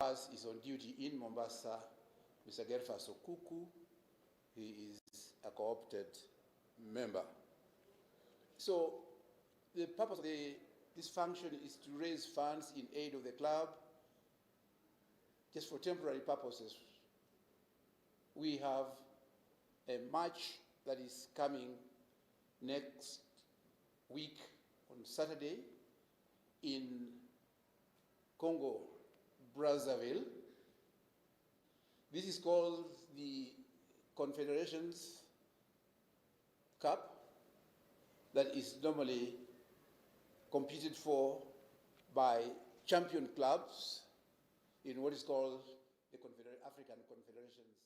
Us is on duty in Mombasa, Mr. Gerfa Sokuku. He is a co-opted member. So the purpose of this function is to raise funds in aid of the club, just for temporary purposes. We have a match that is coming next week on Saturday in Congo, Brazzaville. This is called the Confederations Cup, that is normally competed for by champion clubs in what is called the African Confederations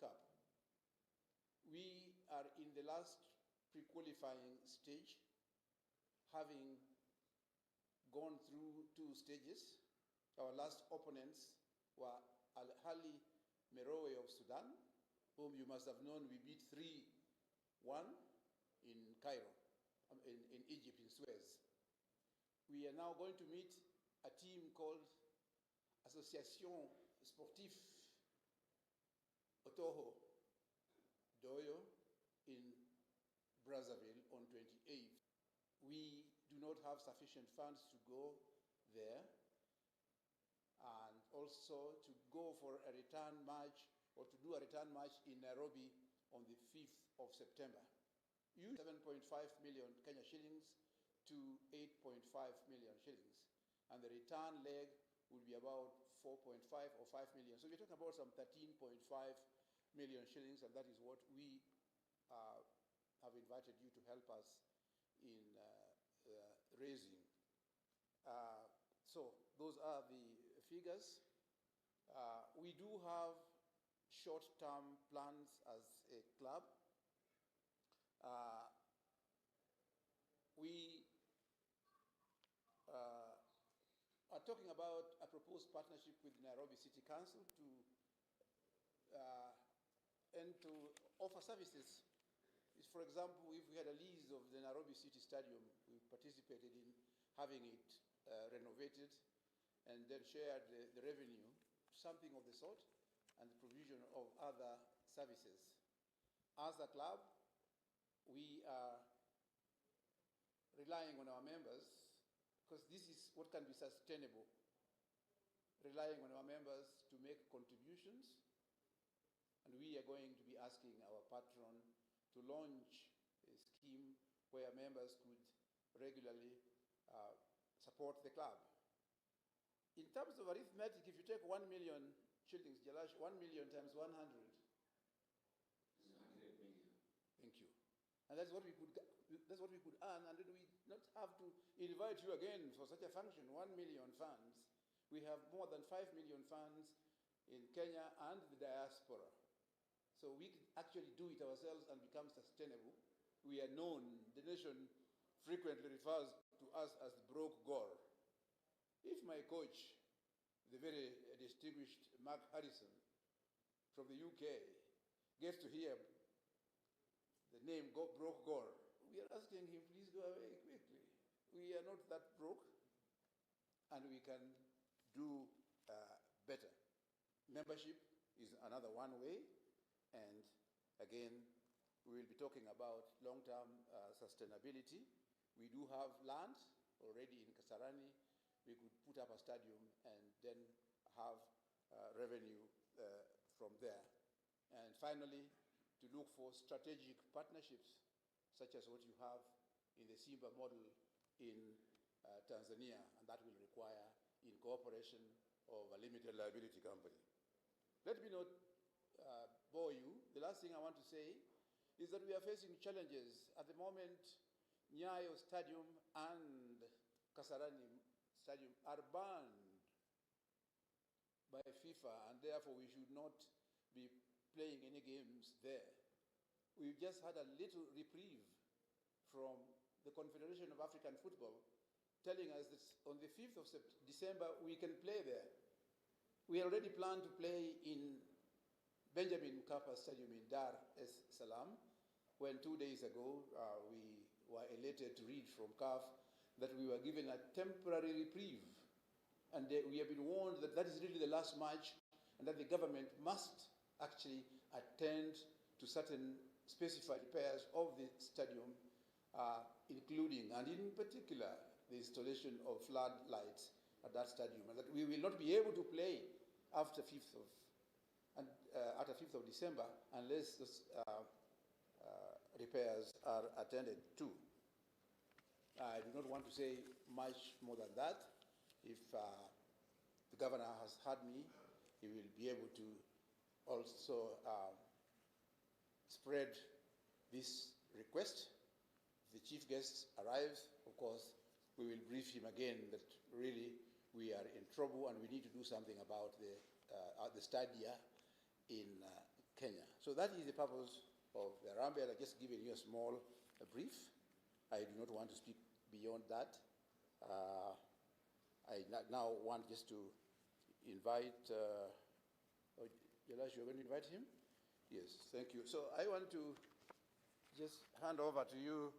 Cup. We are in the last pre-qualifying stage, having gone through 2 stages. Our last opponents were Al Ahly Merowe of Sudan, whom you must have known we beat 3-1 in Cairo, in Egypt, in Suez. We are now going to meet a team called Association Sportif Otoho Doyo in Brazzaville on 28th. We do not have sufficient funds to go there, and also to go for a return match, or to do a return match in Nairobi on the 5th of September. Use 7.5 million Kenya shillings to 8.5 million shillings. And the return leg will be about 4.5 or 5 million. So we're talking about some 13.5 million shillings, and that is what we have invited you to help us in raising. So those are the figures. We do have short-term plans as a club. We are talking about a proposed partnership with Nairobi City Council and to offer services. For example, if we had a lease of the Nairobi City Stadium, we participated in having it renovated and then shared the revenue, something of the sort, and the provision of other services. As a club, we are relying on our members, because this is what can be sustainable, relying on our members to make contributions, and we are going to be asking our patron to launch a scheme where members could regularly support the club. In terms of arithmetic, if you take 1 million shillings, Jalash, 1 million times 100. 100 million. Thank you. And that's what we could earn, and then we not have to invite you again for such a function. 1 million funds. We have more than 5 million funds in Kenya and the diaspora. So we can actually do it ourselves and become sustainable. We are known, the nation frequently refers to us as the broke gore. If my coach, the very distinguished Mark Harrison from the UK, gets to hear the name broke gore, we are asking him, please go away quickly. We are not that broke, and we can do better. Membership is another one way, and again, we will be talking about long-term sustainability. We do have land already in Kasarani. We could put up a stadium and then have revenue from there. And finally, to look for strategic partnerships, such as what you have in the Simba model in Tanzania, and that will require incorporation of a limited liability company. Let me not bore you. The last thing I want to say is that we are facing challenges. At the moment, Nyayo Stadium and Kasarani Stadium are banned by FIFA, and therefore we should not be playing any games there. We've just had a little reprieve from the Confederation of African Football telling us that on the 5th of December we can play there. We already plan to play in Benjamin Mkapa Stadium in Dar es Salaam, when 2 days ago we were elated to read from CAF that we were given a temporary reprieve. And we have been warned that that is really the last match, and that the government must actually attend to certain specified repairs of the stadium, including and in particular the installation of floodlights at that stadium, and that we will not be able to play after 5th of December unless those repairs are attended to. I do not want to say much more than that. If the governor has heard me, he will be able to also spread this request. If the chief guest arrives, of course, we will brief him again that really we are in trouble and we need to do something about the stadia in Kenya. So that is the purpose of the Harambee. I've just given you a small brief. I do not want to speak beyond that. I now want just to invite, Jelash, you're going to invite him? Yes, thank you. So I want to just hand over to you